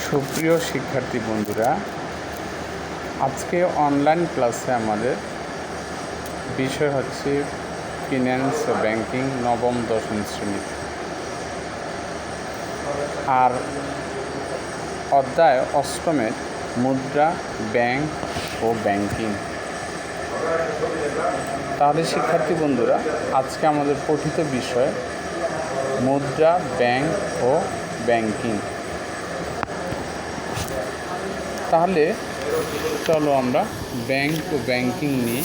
সুপ্রিয় শিক্ষার্থী বন্ধুরা, আজকে অনলাইন ক্লাসে আমাদের বিষয় হচ্ছে ফিন্যান্স ও ব্যাংকিং নবম দশম শ্রেণী, আর অধ্যায় অষ্টমের মুদ্রা, ব্যাংক ও ব্যাংকিং। তাহলে শিক্ষার্থী বন্ধুরা, আজকে আমাদের পঠিত বিষয় মুদ্রা, ব্যাংক ও ব্যাংকিং। তাহলে চলো আমরা ব্যাংক ও ব্যাংকিং নিয়ে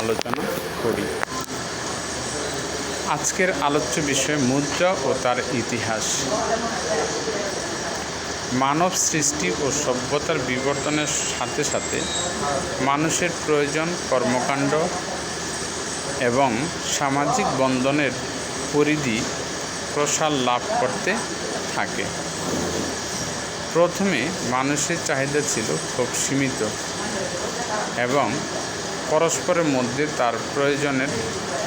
আলোচনা করি। আজকের আলোচ্য বিষয় মুদ্রা ও তার ইতিহাস। মানব সৃষ্টি ও সভ্যতার বিবর্তনের সাথে সাথে মানুষের প্রয়োজন, কর্মকাণ্ড এবং সামাজিক বন্ধনের পরিধি প্রসার লাভ করতে থাকে। প্রথমে মানুষের চাহিদা ছিল খুব সীমিত এবং পরস্পরের মধ্যে তার প্রয়োজনের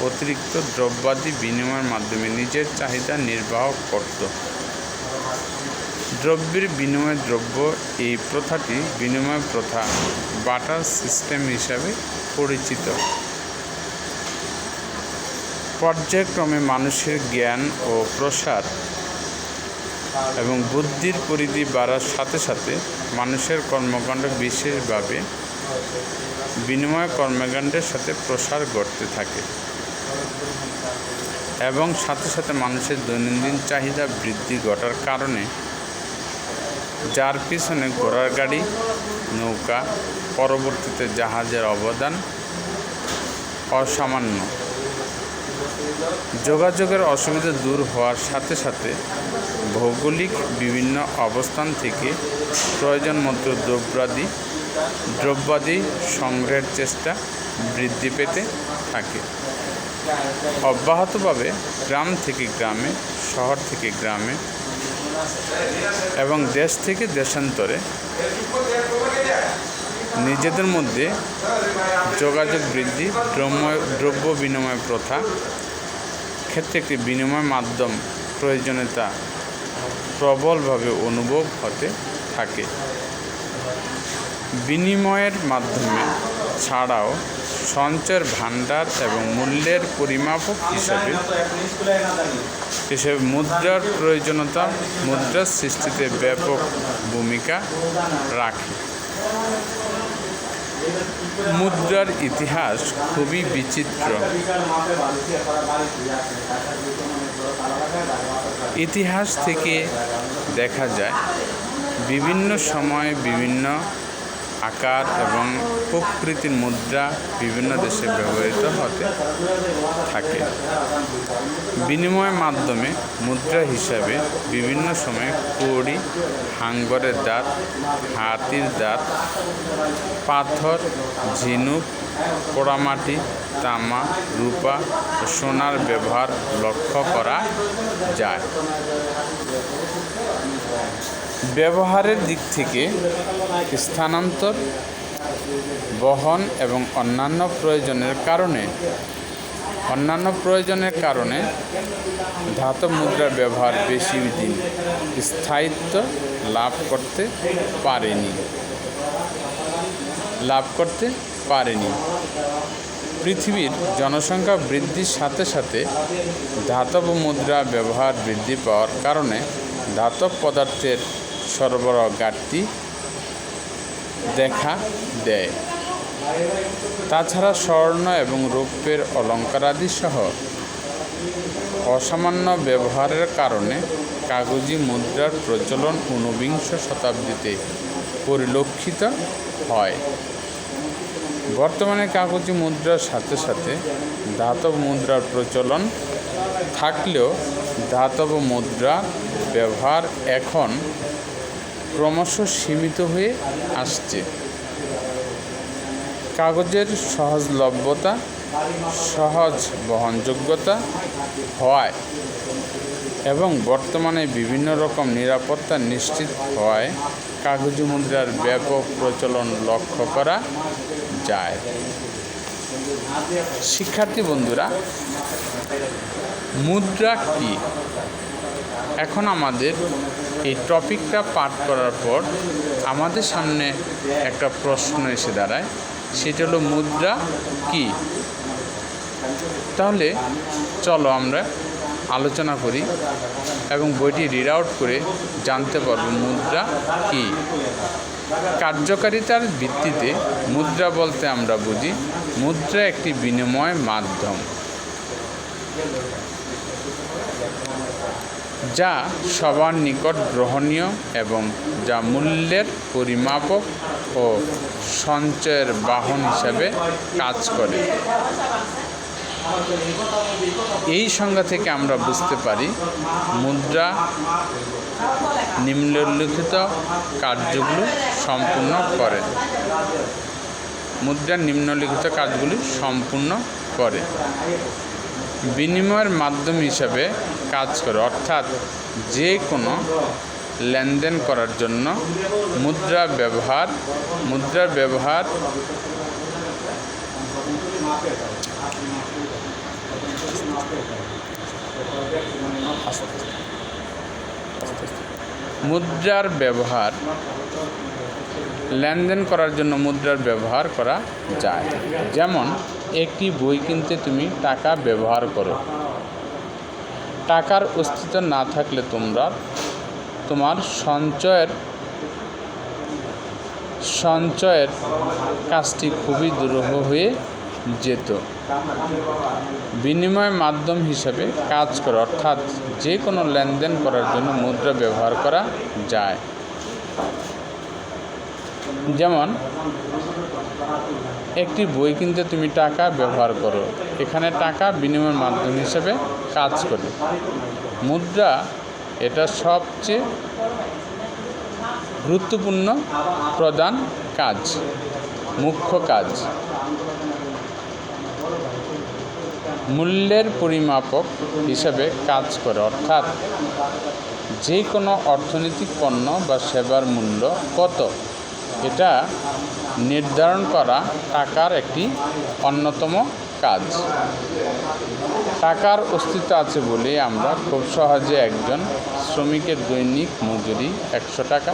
অতিরিক্ত দ্রব্যাদি বিনিময়ের মাধ্যমে নিজের চাহিদা নির্বাহ করত। দ্রব্যের বিনিময়ে দ্রব্য, এই প্রথাটি বিনিময় প্রথা, বাটার সিস্টেম হিসাবে পরিচিত। পর্যায়ক্রমে মানুষের জ্ঞান ও প্রসার এবং বুদ্ধির পরিধি বাড়ার সাথে সাথে মানুষের কর্মকাণ্ড, বিশেষভাবে বিনিময় কর্মকাণ্ডের সাথে প্রসার ঘটতে থাকে এবং সাথে সাথে মানুষের দৈনন্দিন চাহিদা বৃদ্ধি ঘটার কারণে, যার পিছনে ঘোড়ার গাড়ি, নৌকা, পরবর্তীতে জাহাজের অবদান অসামান্য। যোগাযোগের অসুবিধা দূর হওয়ার সাথে সাথে ভৌগোলিক বিভিন্ন অবস্থান থেকে প্রয়োজন মতো দ্রব্যাদি সংগ্রহের চেষ্টা বৃদ্ধি পেতে থাকে। অব্যাহতভাবে গ্রাম থেকে গ্রামে, শহর থেকে গ্রামে এবং দেশ থেকে দেশান্তরে নিজেদের মধ্যে যোগাযোগ বৃদ্ধি, দ্রব্য বিনিময় প্রথা ক্ষেত্রে একটি বিনিময় মাধ্যম প্রয়োজনীয়তা প্রবলভাবে অনুভব হতে থাকে। বিনিময়ের মাধ্যমে ছাড়াও সঞ্চয়ের ভাণ্ডার এবং মূল্যের পরিমাপক হিসেবে মুদ্রার প্রয়োজনীয়তা মুদ্রার সৃষ্টিতে ব্যাপক ভূমিকা রাখে। মুদ্রার ইতিহাস খুবই বিচিত্র। ইতিহাস থেকে দেখা যায় বিভিন্ন সময়ে বিভিন্ন আকার এবং প্রকৃতির মুদ্রা বিভিন্ন দেশে ব্যবহৃত হতে থাকে। বিনিময়ের মাধ্যমে মুদ্রা হিসাবে বিভিন্ন সময়ে কড়ি, হাঙ্গরের দাঁত, হাতির দাঁত, পাথর, ঝিনুক, পোড়ামাটি, তামা, রূপা ও সোনার ব্যবহার লক্ষ্য করা যায়। ব্যবহারের দিক থেকে স্থানান্তর, বহন এবং অন্যান্য প্রয়োজনের কারণে ধাতব মুদ্রার ব্যবহার বেশি দিন স্থায়িত্ব লাভ করতে পারেনি। পৃথিবীর জনসংখ্যা বৃদ্ধির সাথে সাথে ধাতব মুদ্রা ব্যবহার বৃদ্ধি পাওয়ার কারণে ধাতব পদার্থের সরবরাহ ঘাটতি দেখা দেয়। তাছাড়া স্বর্ণ এবং রৌপ্যের অলঙ্কারাদি সহ অসামান্য ব্যবহারের কারণে কাগজি মুদ্রার প্রচলন ঊনবিংশ শতাব্দীতে পরিলক্ষিত হয়। বর্তমানে কাগজি মুদ্রার সাথে সাথে ধাতব মুদ্রার প্রচলন থাকলেও ধাতব মুদ্রার ব্যবহার এখন ক্রমশ সীমিত হয়ে আসছে। কাগজের সহজলভ্যতা, সহজ বহনযোগ্যতা হওয়ায় এবং বর্তমানে বিভিন্ন রকম নিরাপত্তা নিশ্চিত হওয়ায় কাগজি মুদ্রার ব্যাপক প্রচলন লক্ষ্য করা যায়। শিক্ষার্থী বন্ধুরা, মুদ্রা কি? এখন আমাদের এই টপিকটা পাঠ করার পর আমাদের সামনে একটা প্রশ্ন এসে দাঁড়ায়, সেটা হলো মুদ্রা কি। তাহলে চলো আমরা আলোচনা করি এবং বইটি রিড আউট করে জানতে পারবো মুদ্রা কি। কার্যকারিতার ভিত্তিতে মুদ্রা বলতে আমরা বুঝি মুদ্রা একটি বিনিময় মাধ্যম যা সবার নিকট গ্রহণীয় এবং যা মূল্যের পরিমাপক ও সঞ্চয়ের বাহন হিসাবে কাজ করে। এই সংজ্ঞা থেকে আমরা বুঝতে পারি মুদ্রা নিম্নলিখিত কাজগুলো সম্পূর্ণ করে। মুদ্রা নিম্নলিখিত কাজগুলি সম্পূর্ণ করে। বিনিময়ের মাধ্যম হিসাবে কাজ করে, অর্থাৎ যে কোনো লেনদেন করার জন্য মুদ্রার ব্যবহার লেনদেন করার জন্য মুদ্রার ব্যবহার করা যায়। যেমন একটি বই কিনতে তুমি টাকা ব্যবহার করো। টাকার অস্তিত্ব না থাকলে তোমার সঞ্চয়ের কাজটি খুবই দুরূহ হয়ে যেত। বিনিময় মাধ্যম হিসাবে কাজ করে, অর্থাৎ যে কোনো লেনদেন করার জন্য মুদ্রা ব্যবহার করা যায়। যেমন একটি বই কিনতে তুমি টাকা ব্যবহার করো, এখানে টাকা বিনিময় মাধ্যম হিসেবে কাজ করে। মুদ্রা এটা সবচেয়ে গুরুত্বপূর্ণ প্রধান কাজ, মুখ্য কাজ। মূল্যের পরিমাপক হিসেবে কাজ করে, অর্থাৎ যে কোনো অর্থনৈতিক পণ্য বা সেবার মূল্য কত এটা নির্ধারণ করা টাকার একটি অন্যতম কাজ। টাকার অস্তিত্ব আছে বলে আমরা খুব সহজে একজন শ্রমিকের দৈনিক মজুরি 100 টাকা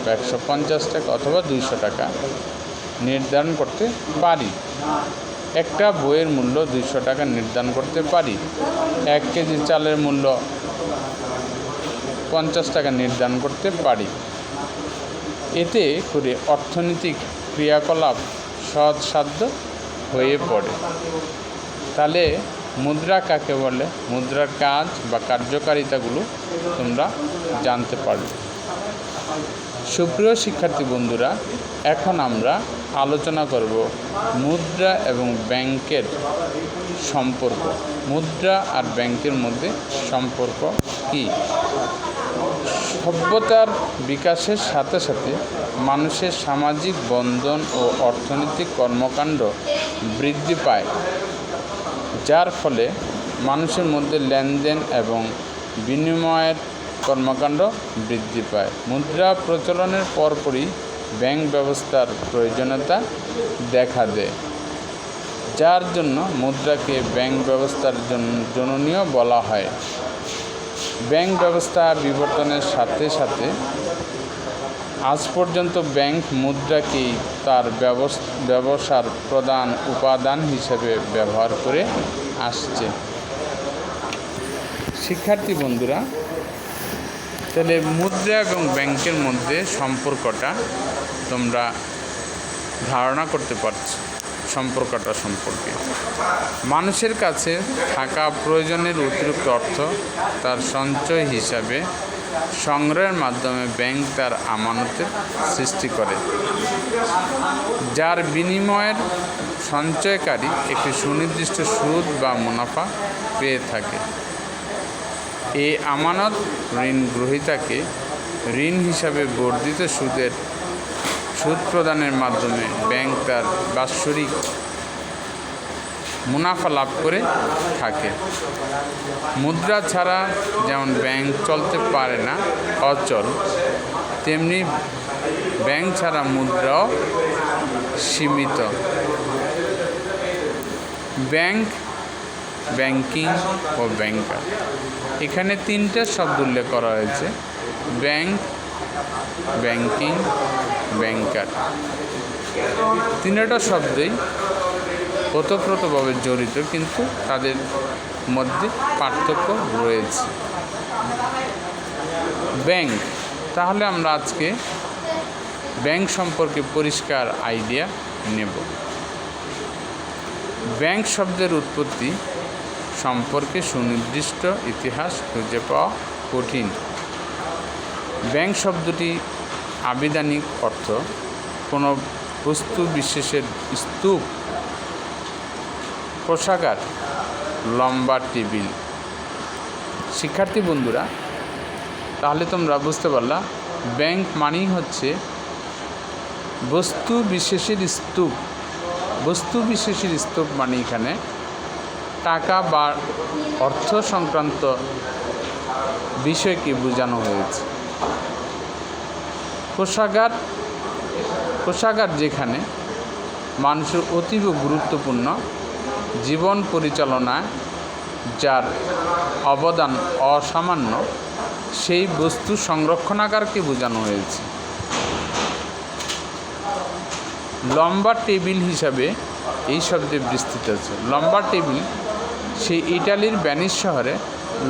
বা 150 টাকা অথবা 200 টাকা নির্ধারণ করতে পারি। একটা বইয়ের মূল্য 200 টাকা নির্ধারণ করতে পারি। 1 কেজি চালের মূল্য 50 টাকা নির্ধারণ করতে পারি। এতে করে অর্থনৈতিক ক্রিয়াকলাপ সহজসাধ্য হয়ে পড়ে। তাহলে মুদ্রা কাকে বলে, মুদ্রার কাজ বা কার্যকারিতাগুলো তোমরা জানতে পারবে। সুপ্রিয় শিক্ষার্থী বন্ধুরা, এখন আমরা আলোচনা করব মুদ্রা এবং ব্যাংকের সম্পর্ক। মুদ্রা আর ব্যাংকের মধ্যে সম্পর্ক কী? সভ্যতার বিকাশের সাথে সাথে মানুষের সামাজিক বন্ধন ও অর্থনৈতিক কর্মকাণ্ড বৃদ্ধি পায়, যার ফলে মানুষের মধ্যে লেনদেন এবং বিনিময়ের কর্মকাণ্ড বৃদ্ধি পায়। মুদ্রা প্রচলনের পরপরই ব্যাংক ব্যবস্থার প্রয়োজনীয়তা দেখা দেয়, যার জন্য মুদ্রাকে ব্যাংক ব্যবস্থার জননীয় বলা হয়। ব্যাংক ব্যবস্থা বিবর্তনের সাথে সাথে আজ পর্যন্ত ব্যাংক মুদ্রাকেই তার ব্যবসার প্রধান উপাদান হিসেবে ব্যবহার করে আসছে। শিক্ষার্থী বন্ধুরা, তাহলে মুদ্রা এবং ব্যাংকের মধ্যে সম্পর্কটা তোমরা ধারণা করতে পারছো সম্পর্কটা সম্পর্কে। মানুষের কাছে থাকা প্রয়োজনের অতিরিক্ত অর্থ তার সঞ্চয় হিসাবে সংগ্রহের মাধ্যমে ব্যাংক তার আমানতের সৃষ্টি করে, যার বিনিময়ের সঞ্চয়কারী একটি সুনির্দিষ্ট সুদ বা মুনাফা পেয়ে থাকে। এই আমানত ঋণ গ্রহীতাকে ঋণ হিসাবে বর্ধিত সুদ প্রদানের মাধ্যমে ব্যাংক তার বাৎসরিক মুনাফা লাভ করে থাকে। মুদ্রা ছাড়া যেমন ব্যাংক চলতে পারে না, অচল, তেমনি ব্যাংক ছাড়া মুদ্রাও সীমিত। ব্যাংক ব্যাংকিং ও ব্যাংকার। এখানে তিনটা শব্দ উল্লেখ করা হয়েছে: ব্যাংক, ব্যাংকিং, ব্যাংকার। তিনটা শব্দই ওতপ্রোতভাবে জড়িত, কিন্তু তাদের মধ্যে পার্থক্য রয়েছে। ব্যাংক, তাহলে আমরা আজকে ব্যাংক সম্পর্কে পরিষ্কার আইডিয়া নেব। ব্যাংক শব্দের উৎপত্তি সম্পর্কে সুনির্দিষ্ট ইতিহাস খুঁজে পাওয়া কঠিন। ব্যাংক শব্দটি আবিধানিক অর্থ কোনো বস্তু বিশেষের স্তূপ, কোষাগার, লম্বা টেবিল। শিক্ষার্থী বন্ধুরা, তাহলে তোমরা বুঝতে পারলা ব্যাংক মানেই হচ্ছে বস্তু বিশেষের স্তূপ। বস্তু বিশেষের স্তূপ মানে এখানে টাকা বা অর্থ সংক্রান্ত বিষয়কে বোঝানো হয়েছে। কোষাগার যেখানে মানুষের অতীব গুরুত্বপূর্ণ জীবন পরিচালনায় যার অবদান অসামান্য, সেই বস্তু সংরক্ষণাগারকে বোঝানো হয়েছে। লম্বা টেবিল হিসাবে এই শব্দে বিস্তৃত আছে। লম্বা টেবিল সেই ইটালির ভেনিস শহরে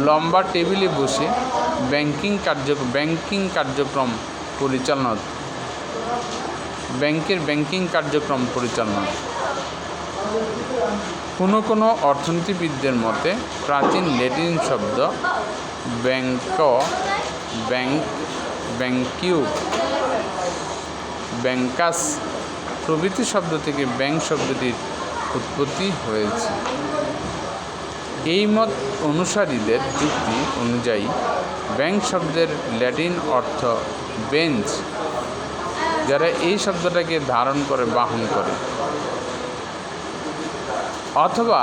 লম্বা টেবিলে বসে ব্যাংকিং কার্যক্রম পরিচালনা কোনো অর্থনীতিবিদদের মতে প্রাচীন ল্যাটিন শব্দ ব্যাংকিউ, ব্যাংকাস প্রভৃতি শব্দ থেকে ব্যাংক শব্দটির উৎপত্তি হয়েছে। এই মত অনুসারীদের যুক্তি অনুযায়ী ব্যাংক শব্দের ল্যাটিন অর্থ বেঞ্চ, যারা এই শব্দটাকে ধারণ করে, বাহন করে, অথবা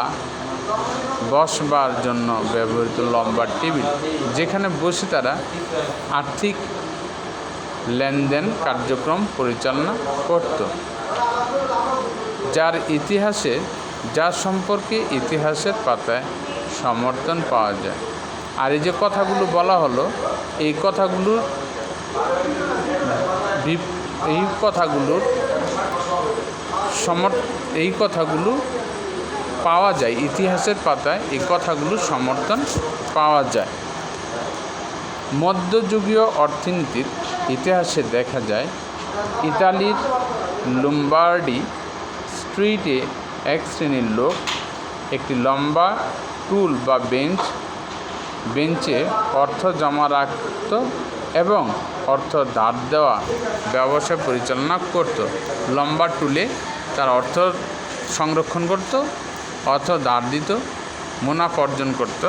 বসবার জন্য ব্যবহৃত লম্বা টেবিল, যেখানে বসে তারা আর্থিক লেনদেন কার্যক্রম পরিচালনা করত, যার সম্পর্কে ইতিহাসের পাতায় সমর্থন পাওয়া যায়। আর এই যে কথাগুলো বলা হলো, এই কথাগুলো পাওয়া যায় ইতিহাসের পাতায়, এই কথাগুলোর সমর্থন পাওয়া যায়। মধ্যযুগীয় অর্থনীতির ইতিহাসে দেখা যায়, ইতালির লম্বার্ডি স্ট্রিটে এক শ্রেণীর লোক একটি লম্বা টুল বা বেঞ্চে অর্থ জমা রাখত এবং অর্থ ধার দেওয়া ব্যবসা পরিচালনা করত। লম্বা টুলে তার অর্থ সংরক্ষণ করত, অর্থ ধার দিত, মুনাফা অর্জন করত,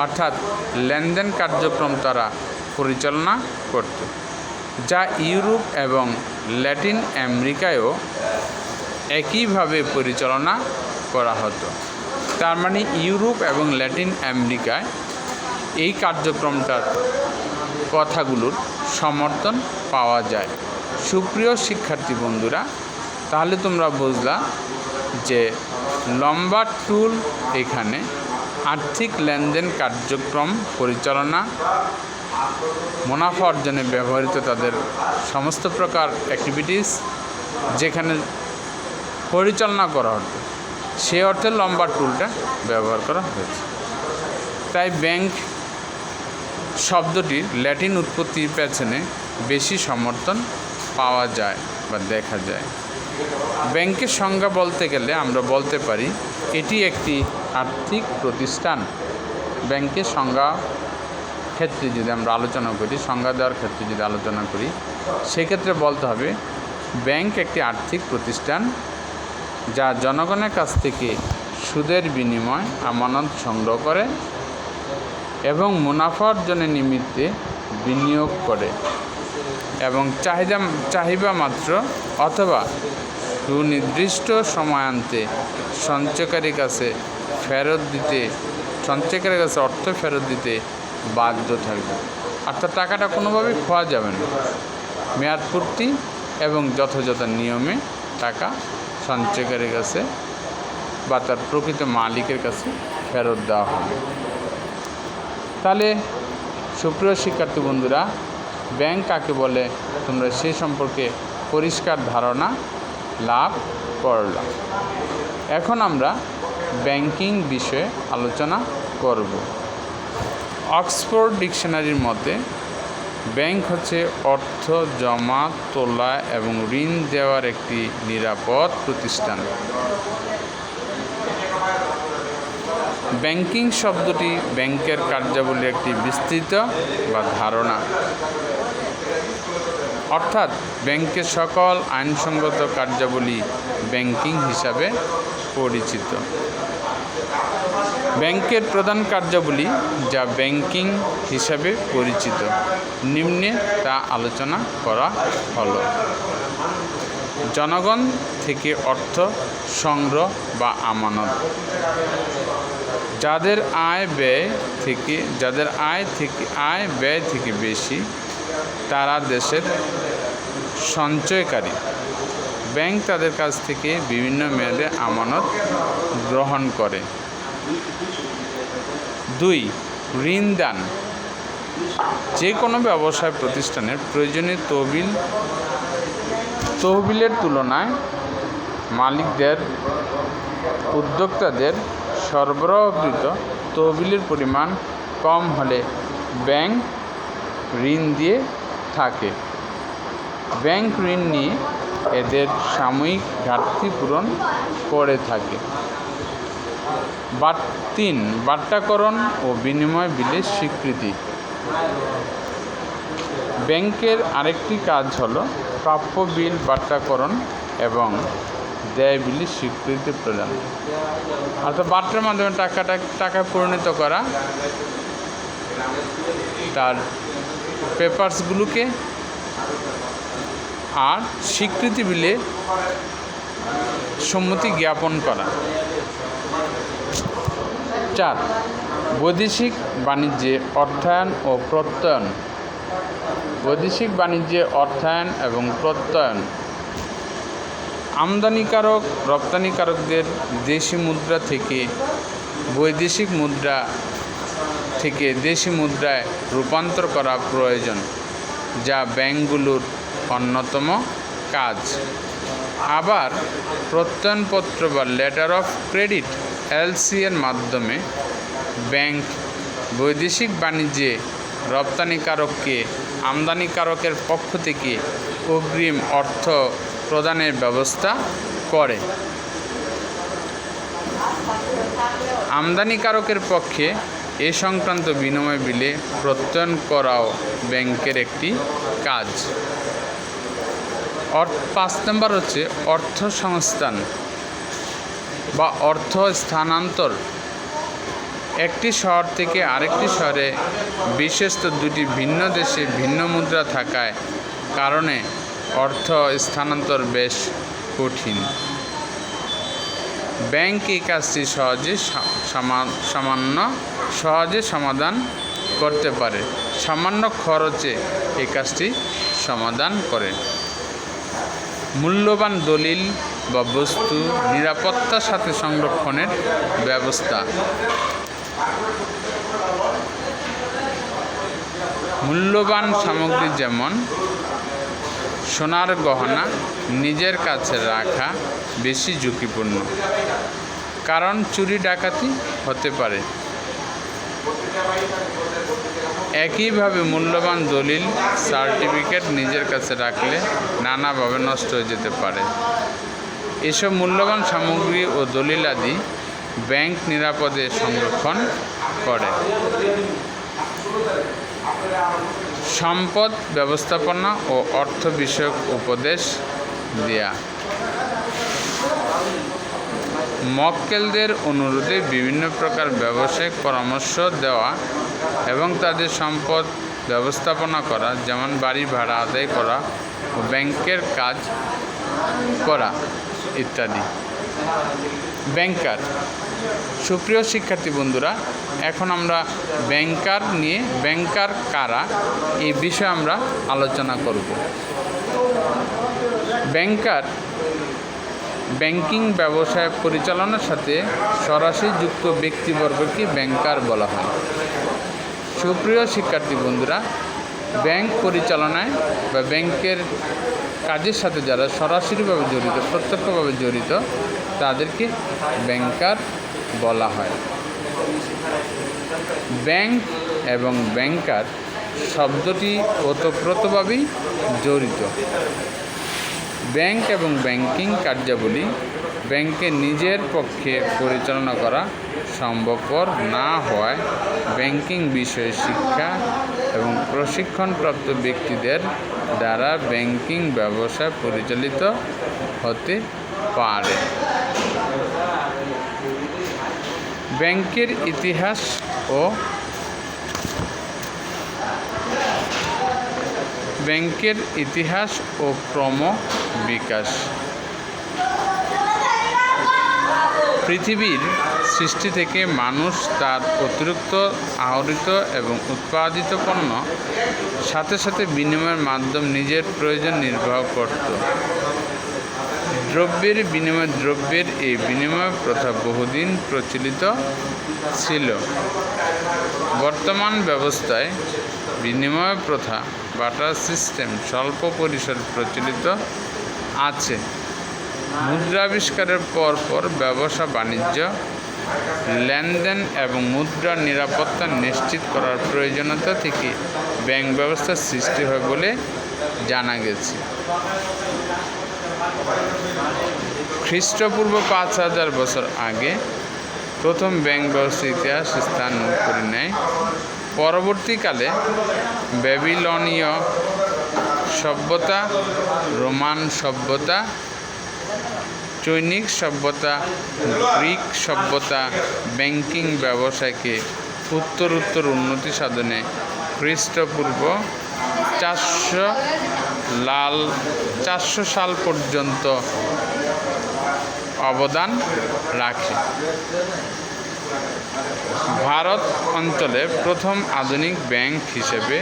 অর্থাৎ লেনদেন কার্যক্রম তারা পরিচালনা করত, যা ইউরোপ এবং ল্যাটিন আমেরিকায়ও একইভাবে পরিচালনা করা হতো। তার মানে ইউরোপ এবং ল্যাটিন আমেরিকায় এই কার্যক্রমটার কথাগুলোর সমর্থন পাওয়া যায়। সুপ্রিয় শিক্ষার্থী বন্ধুরা, তাহলে তোমরা বুঝলা যে লম্বা টুল এখানে আর্থিক লেনদেন কার্যক্রম পরিচালনা, মুনাফা অর্জনে ব্যবহৃত তাদের সমস্ত প্রকার অ্যাক্টিভিটিস যেখানে পরিচালনা করা হতো, সে অর্থে লম্বা টুলটা ব্যবহার করা হয়েছে। তাই ব্যাংক শব্দটির ল্যাটিন উৎপত্তির পেছনে বেশি সমর্থন পাওয়া যায় বা দেখা যায়। ব্যাংকের সংজ্ঞা বলতে গেলে আমরা বলতে পারি এটি একটি আর্থিক প্রতিষ্ঠান। ব্যাংকের সংজ্ঞা ক্ষেত্রে যদি আমরা আলোচনা করি, সংজ্ঞা দেওয়ার ক্ষেত্রে যদি আলোচনা করি, সেক্ষেত্রে বলতে হবে ব্যাংক একটি আর্থিক প্রতিষ্ঠান যা জনগণের কাছ থেকে সুদের বিনিময়ে আমানত সংগ্রহ করে এবং মুনাফা অর্জনের নিমিত্তে বিনিয়োগ করে এবং চাহিদা মাত্র অথবা সুনির্দিষ্ট সময়ান্তে সঞ্চয়কারীর কাছে অর্থ ফেরত দিতে বাধ্য থাকবে। অর্থাৎ টাকাটা কোনোভাবেই খোয়া যাবে না। মেয়াদপূর্তি এবং যথাযথ নিয়মে টাকা সঞ্চয়কারীর কাছে বা তার প্রকৃত মালিকের কাছে ফেরত দেওয়া হবে। তাহলে সুপ্রিয় শিক্ষার্থী বন্ধুরা, ব্যাংক কাকে বলে তোমরা সে সম্পর্কে পরিষ্কার ধারণা লাভ করলাম। এখন আমরা ব্যাংকিং বিষয়ে আলোচনা করব। অক্সফোর্ড ডিকশনারির মতে ব্যাংক হচ্ছে অর্থ জমা, তোলা এবং ঋণ দেওয়ার একটি নিরাপদ প্রতিষ্ঠান। ব্যাংকিং শব্দটি ব্যাংকের কার্যাবলীর একটি বিস্তৃত বা ধারণা, অর্থাৎ ব্যাংকের সকল আইনসঙ্গত কার্যাবলী ব্যাংকিং হিসাবে পরিচিত। ব্যাংকের প্রধান কার্যাবলী যা ব্যাংকিং হিসাবে পরিচিত নিম্নে তা আলোচনা করা হলো। জনগণ থেকে অর্থ সংগ্রহ বা আমানত, যাদের আয় ব্যয় থেকে বেশি তারা দেশের সঞ্চয়কারী। ব্যাংক তাদের কাছ থেকে বিভিন্ন মেয়াদে আমানত গ্রহণ করে। 2. ঋণ দান, যে কোনো ব্যবসায় প্রতিষ্ঠানের প্রয়োজনীয় তহবিলের তুলনায় মালিকদের উদ্যোক্তাদের সরবরাহকৃত তহবিলের পরিমাণ কম হলে ব্যাংক ঋণ দিয়ে থাকে। ব্যাংক ঋণ নিয়ে এদের সাময়িক ঘাটতি পূরণ করে থাকে। 3. বাট্টাকরণ ও বিনিময় বিলের স্বীকৃতি, ব্যাংকের আরেকটি কাজ হল প্রাপ্য বিল বাট্টাকরণ এবং দেয় বিলের স্বীকৃতি প্রদান, অর্থাৎ বাট্টার মাধ্যমে টাকায় পরিণত করা, তার পেপারসগুলোকে আর স্বীকৃতি বিলে সম্মতি জ্ঞাপন করা। 4. বৈদেশিক বাণিজ্যে অর্থায়ন ও প্রত্যয়ন, বৈদেশিক বাণিজ্যে অর্থায়ন এবং প্রত্যয়ন আমদানিকারক রপ্তানিকারকদের দেশি মুদ্রা থেকে বৈদেশিক মুদ্রা থেকে দেশি মুদ্রায় রূপান্তর করা প্রয়োজন, যা ব্যাংকগুলোর অন্যতম কাজ। আবার প্রত্যয়নপত্র বা লেটার অফ ক্রেডিট এলসি এর মাধ্যমে ব্যাংক বৈদেশিক বাণিজ্যে রপ্তানিকারককে আমদানিকারকের পক্ষ থেকে অগ্রিম অর্থ প্রদানের ব্যবস্থা করে। আমদানিকারকের পক্ষে এ সংক্রান্ত বিনিময় বিলে প্রত্যয়ন করাও ব্যাংকের একটি কাজ। 5 নম্বর হচ্ছে অর্থ সংস্থান বা অর্থ স্থানান্তর। একটি শহর থেকে আরেকটি শহরে বিশেষত দুটি ভিন্ন দেশে ভিন্ন মুদ্রা থাকায় কারণে অর্থ স্থানান্তর বেশ কঠিন। ব্যাংক এই কাজটি সহজে সমাধান করতে পারে, সামান্য খরচে এই কাজটি সমাধান করে। মূল্যবান দলিল বা বস্তু নিরাপত্তার সাথে সংরক্ষণের ব্যবস্থা, মূল্যবান সামগ্রী যেমন সোনার গহনা নিজের কাছে রাখা বেশি ঝুঁকিপূর্ণ, কারণ চুরি ডাকাতি হতে পারে। একইভাবে মূল্যবান দলিল সার্টিফিকেট নিজের কাছে রাখলে নানাভাবে নষ্ট হয়ে যেতে পারে। এসব মূল্যবান সামগ্রী ও দলিলাদি ব্যাংক নিরাপদে সংরক্ষণ করে। সম্পদ ব্যবস্থাপনা ও অর্থ বিষয়ক উপদেশ দেয়া, মক্কেলদের অনুরোধে বিভিন্ন প্রকার ব্যবসায়িক পরামর্শ দেওয়া এবং তাদের সম্পদ ব্যবস্থাপনা করা, যেমন বাড়ি ভাড়া আদায় করা ও ব্যাংকের কাজ করা ইত্যাদি। ব্যাংকার, সুপ্রিয় শিক্ষার্থী বন্ধুরা, এখন আমরা ব্যাংকার কারা এই বিষয়ে আমরা আলোচনা করব। ব্যাংকার ব্যাংকিং ব্যবসায় পরিচালনার সাথে সরাসরি যুক্ত ব্যক্তিবর্গকে ব্যাংকার বলা হয়। সুপ্রিয় শিক্ষার্থী বন্ধুরা, ব্যাংক পরিচালনায় বা ব্যাংকের কাজের সাথে যারা সরাসরিভাবে জড়িত, প্রত্যক্ষভাবে জড়িত, তাদেরকে ব্যাংকার বলা হয়। ব্যাংক এবং ব্যাংকার শব্দটি ওতপ্রোতভাবেই জড়িত। ব্যাংক এবং ব্যাংকিং কার্যাবলী ব্যাংকের নিজের পক্ষে পরিচালনা করা সম্ভবপর না হওয়ায় ব্যাংকিং বিষয়ে শিক্ষা এবং প্রশিক্ষণপ্রাপ্ত ব্যক্তিদের দ্বারা ব্যাংকিং ব্যবসা পরিচালিত হতে পারে। ব্যাংকের ইতিহাস ও ক্রমবিকাশ। পৃথিবীর সৃষ্টি থেকে মানুষ তার অতিরিক্ত আহরিত এবং উৎপাদিত পণ্য সাথে সাথে বিনিময়ের মাধ্যম নিজের প্রয়োজন নির্বাহ করত। দ্রব্যের বিনিময়ে দ্রব্যের এই বিনিময় প্রথা বহুদিন প্রচলিত ছিল। বর্তমান ব্যবস্থায় বিনিময় প্রথা বাটার সিস্টেম স্বল্প পরিসরে প্রচলিত আছে। মুদ্রা আবিষ্কারের পর ব্যবসা বাণিজ্য, লেনদেন এবং মুদ্রার নিরাপত্তা নিশ্চিত করার প্রয়োজনীয়তা থেকে ব্যাংক ব্যবস্থার সৃষ্টি হয় বলে জানা গেছে। খ্রিস্টপূর্ব 5000 বছর আগে প্রথম ব্যাংক ব্যবস্থার ইতিহাস স্থান করে নেয়। পরবর্তীকালে ব্যাবিলনীয় সভ্যতা, রোমান সভ্যতা, চৈনিক সভ্যতা, গ্রিক সভ্যতা ব্যাংকিং ব্যবসায়কে উত্তরোত্তর উন্নতি সাধনে খ্রিস্টপূর্ব 400 সাল পর্যন্ত অবদান রাখে। ভারত অঞ্চলে প্রথম আধুনিক ব্যাংক হিসেবে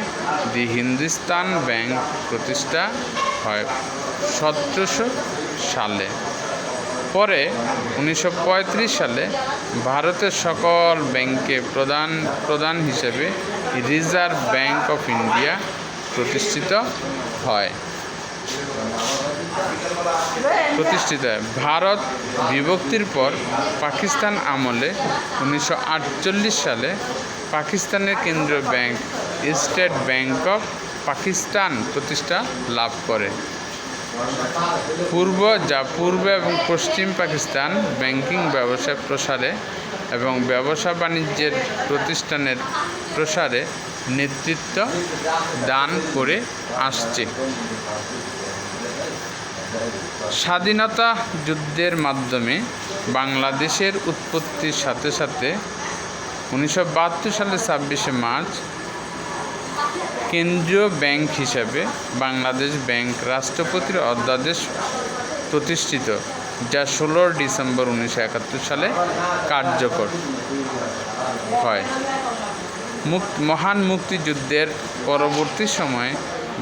দি হিন্দুস্তান ব্যাংক প্রতিষ্ঠা হয় 1700 সালে। পরে 1935 সালে ভারতের সকল ব্যাংকে প্রধান হিসেবে রিজার্ভ ব্যাংক অফ ইন্ডিয়া প্রতিষ্ঠিত হয়। ভারত বিভক্তির পর পাকিস্তান আমলে 1948 সালে পাকিস্তানের কেন্দ্রীয় bank state bank of Pakistan প্রতিষ্ঠা লাভ করে। পূর্ব এবং পশ্চিম পাকিস্তান ব্যাংকিং ব্যবসার প্রসারে এবং ব্যবসা বাণিজ্যের প্রতিষ্ঠানের প্রসারে নেতৃত্ব দান করে আসছে। স্বাধীনতা যুদ্ধের মাধ্যমে বাংলাদেশের উৎপত্তির সাথে সাথে 1972 সালের 26শে মার্চ কেন্দ্রীয় ব্যাংক হিসাবে বাংলাদেশ ব্যাংক রাষ্ট্রপতির অধ্যাদেশ প্রতিষ্ঠিত, যা 16 ডিসেম্বর 1971 সালে কার্যকর হয়। মহান মুক্তিযুদ্ধের পরবর্তী সময়ে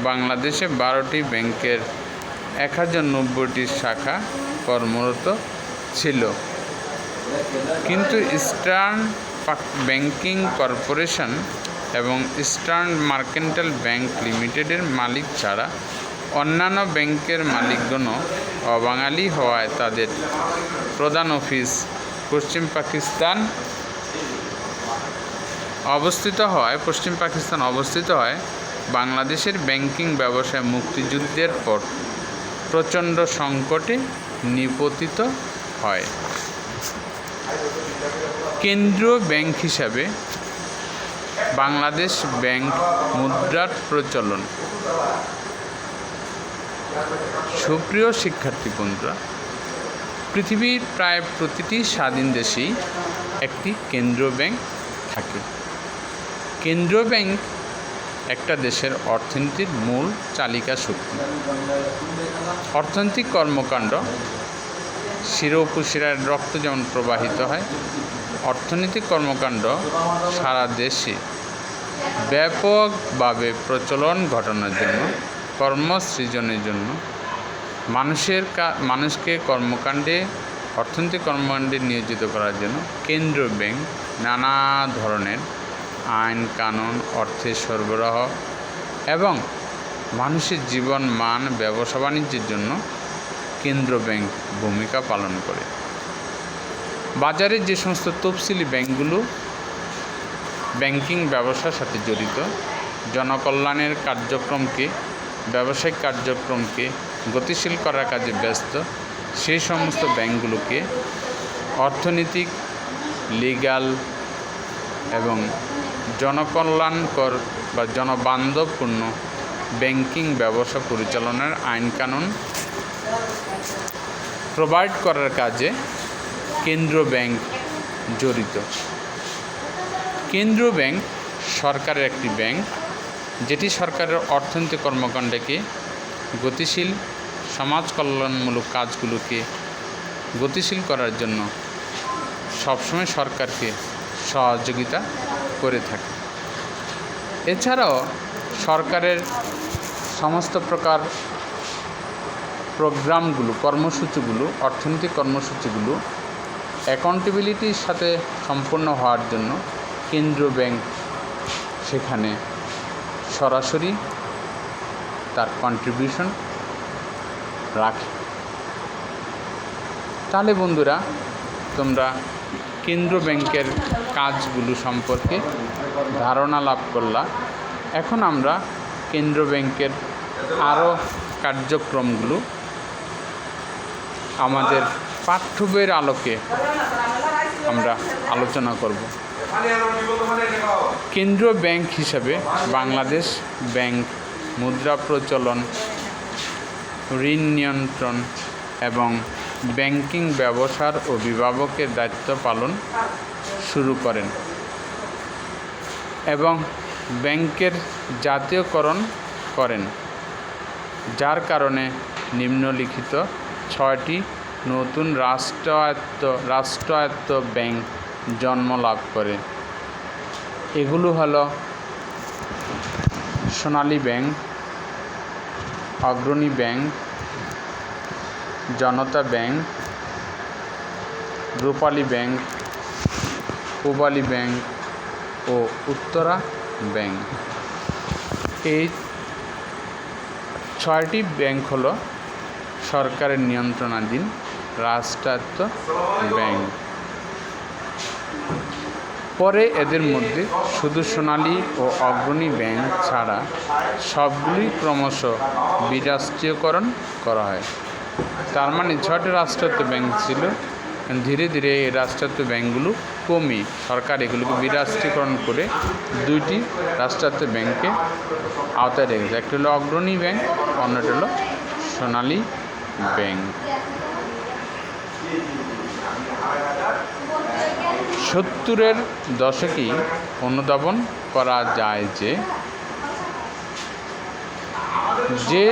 বাংলাদেশে 12টি ব্যাংকের 1090টি শাখা কর্মরত ছিল, কিন্তু ইস্টার্ন ব্যাংকিং কর্পোরেশন এবং ইস্টার্ন মার্কেন্টাইল ব্যাংক লিমিটেডের মালিক ছাড়া অন্যান্য ব্যাংকের মালিকগণও অবাঙালি হওয়ায় তাদের প্রধান অফিস পশ্চিম পাকিস্তান অবস্থিত হয়। বাংলাদেশের ব্যাংকিং ব্যবসায় মুক্তিযুদ্ধের পর প্রচণ্ড সংকটে নিপতিত হয়। কেন্দ্রীয় ব্যাংক হিসাবে বাংলাদেশ ব্যাংক মুদ্রার প্রচলন। সুপ্রিয় শিক্ষার্থী বন্ধুরা, পৃথিবীর প্রায় প্রতিটি স্বাধীন দেশেই একটি কেন্দ্রীয় ব্যাংক থাকে। কেন্দ্রীয় ব্যাংক একটা দেশের অর্থনীতির মূল চালিকা শক্তি। অর্থনৈতিক কর্মকাণ্ড শিরা উপশিরার রক্ত যেমন প্রবাহিত হয়, অর্থনৈতিক কর্মকাণ্ড সারা দেশে ব্যাপকভাবে প্রচলন ঘটানোর জন্য, কর্মসৃজনের জন্য মানুষকে অর্থনৈতিক কর্মকাণ্ডে নিয়োজিত করার জন্য কেন্দ্রীয় ব্যাংক নানা ধরনের আইন কানুন, অর্থের সরবরাহ এবং মানুষের জীবন মান, ব্যবসা বাণিজ্যের জন্য কেন্দ্রীয় ব্যাংক ভূমিকা পালন করে। বাজারে যে সমস্ত তফসিলি ব্যাংকগুলো ব্যাংকিং ব্যবসার সাথে জড়িত, জনকল্যাণের কার্যক্রমকে, ব্যবসায়িক কার্যক্রমকে গতিশীল করার কাজে ব্যস্ত, সেই সমস্ত ব্যাংকগুলোকে অর্থনৈতিক, লিগ্যাল এবং জনকল্যাণকর বা জনবান্ধবপূর্ণ ব্যাংকিং ব্যবসা পরিচালনার আইন কানুন প্রোভাইড করার কাজে কেন্দ্রীয় ব্যাংক জড়িত। কেন্দ্রীয় ব্যাংক সরকারের একটি ব্যাংক, যেটি সরকারের অর্থনৈতিক কর্মকাণ্ডকে গতিশীল, সমাজ কল্যাণমূলক কাজগুলোকে গতিশীল করার জন্য সবসময় সরকারকে সহযোগিতা করে থাকে। এছাড়াও সরকারের সমস্ত প্রকার প্রোগ্রামগুলো, কর্মসূচিগুলো, অর্থনৈতিক কর্মসূচিগুলো অ্যাকাউন্টেবিলিটির সাথে সম্পন্ন হওয়ার জন্য কেন্দ্রীয় ব্যাংক সেখানে সরাসরি তার কন্ট্রিবিউশন রাখে। তাহলে বন্ধুরা, তোমরা কেন্দ্রীয় ব্যাংকের কাজগুলো সম্পর্কে ধারণা লাভ করলা। এখন আমরা কেন্দ্রীয় ব্যাংকের আরও কার্যক্রমগুলো আমাদের পাঠ্য বইয়ের আলোকে আমরা আলোচনা করব। কেন্দ্রীয় ব্যাংক হিসাবে বাংলাদেশ ব্যাংক মুদ্রা প্রচলন, ঋণ নিয়ন্ত্রণ এবং ব্যাংকিং ব্যবসার অভিভাবকের দায়িত্ব পালন শুরু করেন এবং ব্যাংকের জাতীয়করণ করেন, যার কারণে নিম্নলিখিত 6টি নতুন রাষ্ট্রায়ত্ত ব্যাংক জন্ম লাভ করে। এগুলো হলো সোনালী ব্যাংক, অগ্রণী ব্যাংক, জনতা ব্যাংক, রূপালী ব্যাংক, পূবালী ব্যাংক ও উত্তরা ব্যাংক। এই 6টি ব্যাংক হলো সরকারের নিয়ন্ত্রণাধীন রাষ্ট্রায়ত্ত ব্যাংক। পরে এদের মধ্যে শুধু সোনালী ও অগ্রণী ব্যাংক ছাড়া সবগুলি ক্রমশ বিরাষ্ট্রীয়করণ করা হয়। তার মানে 6টি রাষ্ট্রায়ত্ত ব্যাংক ছিল, ধীরে ধীরে এই রাষ্ট্রায়ত্ত ব্যাংকগুলো কমিয়ে সরকার এগুলোকে বিরাষ্ট্রীকরণ করে 2টি রাষ্ট্রায়ত্ত ব্যাংককে আওতায় রেখেছে। একটি হলো অগ্রণী ব্যাংক, অন্যটি হলো সোনালী ব্যাংক। 70-এর দশকেই অনুধাবন করা যায় যে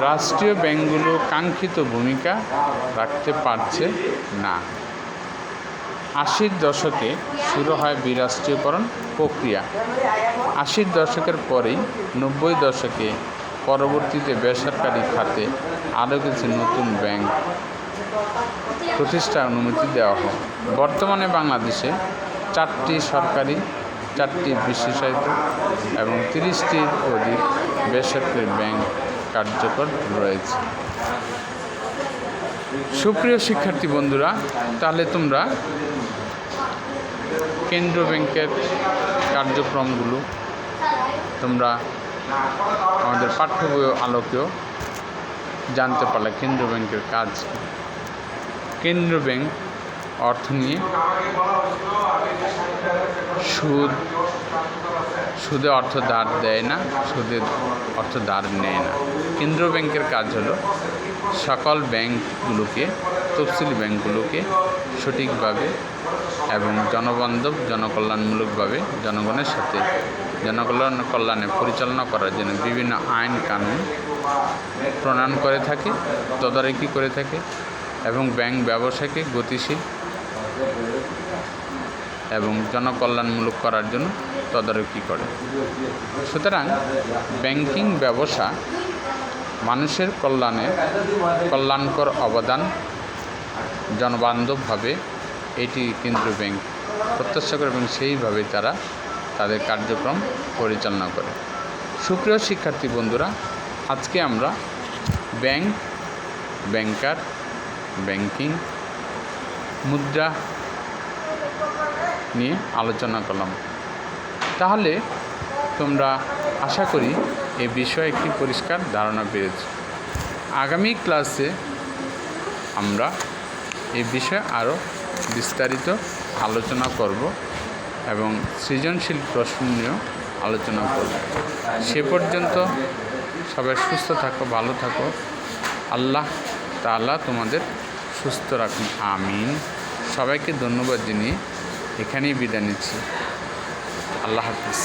রাষ্ট্রীয় ব্যাংকগুলো কাঙ্ক্ষিত ভূমিকা রাখতে পারছে না। 80-র দশকে শুরু হয় বিরাষ্ট্রীয়করণ প্রক্রিয়া। 80-র দশকের পরেই 90-র দশকে পরবর্তীতে বেসরকারি খাতে আরও কিছু নতুন ব্যাংক প্রতিষ্ঠার অনুমতি দেওয়া হয়। বর্তমানে বাংলাদেশে 4টি সরকারি, 4টি বিশেষায়িত এবং 30টির অধিক বেসরকারি ব্যাংক কার্যকর রয়েছে। সুপ্রিয় শিক্ষার্থী বন্ধুরা, তাহলে তোমরা কেন্দ্রীয় ব্যাংকের কার্যক্রমগুলো তোমরা আমাদের পাঠ্য বইয়ের আলোকেও জানতে পারলে কেন্দ্রীয় ব্যাংকের কাজ। কেন্দ্রীয় ব্যাংক অর্থ নিয়ে সুদে অর্থ ধার দেয় না, সুদের অর্থ ধার নেয় না। কেন্দ্রীয় ব্যাংকের কাজ হলো সকল ব্যাংকগুলোকে, তফসিলি ব্যাংকগুলোকে সঠিকভাবে এবং জনবান্ধব, জনকল্যাণমূলকভাবে জনগণের সাথে জনকল্যাণে পরিচালনা করার জন্য বিভিন্ন আইন কানুন প্রণয়ন করে থাকে, তদারকি করে থাকে এবং ব্যাংক ব্যবসাকে গতিশীল এবং জনকল্যাণমূলক করার জন্য তদারকি করে। সুতরাং ব্যাংকিং ব্যবসা মানুষের কল্যাণকর অবদান জনবান্ধবভাবে এটি কেন্দ্রীয় ব্যাংক প্রত্যাশা করে এবং সেইভাবে তারা তাদের কার্যক্রম পরিচালনা করে। সুপ্রিয় শিক্ষার্থী বন্ধুরা, আজকে আমরা ব্যাংক, ব্যাংকার, ব্যাংকিং, মুদ্রা নিয়ে আলোচনা করলাম। তাহলে তোমরা আশা করি এ বিষয়ে একটি পরিষ্কার ধারণা পেয়েছ। আগামী ক্লাসে আমরা এই বিষয়ে আরও বিস্তারিত আলোচনা করব এবং সৃজনশীল প্রশ্ন নিয়েও আলোচনা করব। সে পর্যন্ত সবাই সুস্থ থাকো, ভালো থাকো। আল্লাহ তাআলা তোমাদের সুস্থ রাখুন, আমিন। সবাইকে ধন্যবাদ জানিয়ে এখানেই বিদায় নিচ্ছি। আল্লাহ হাফিজ।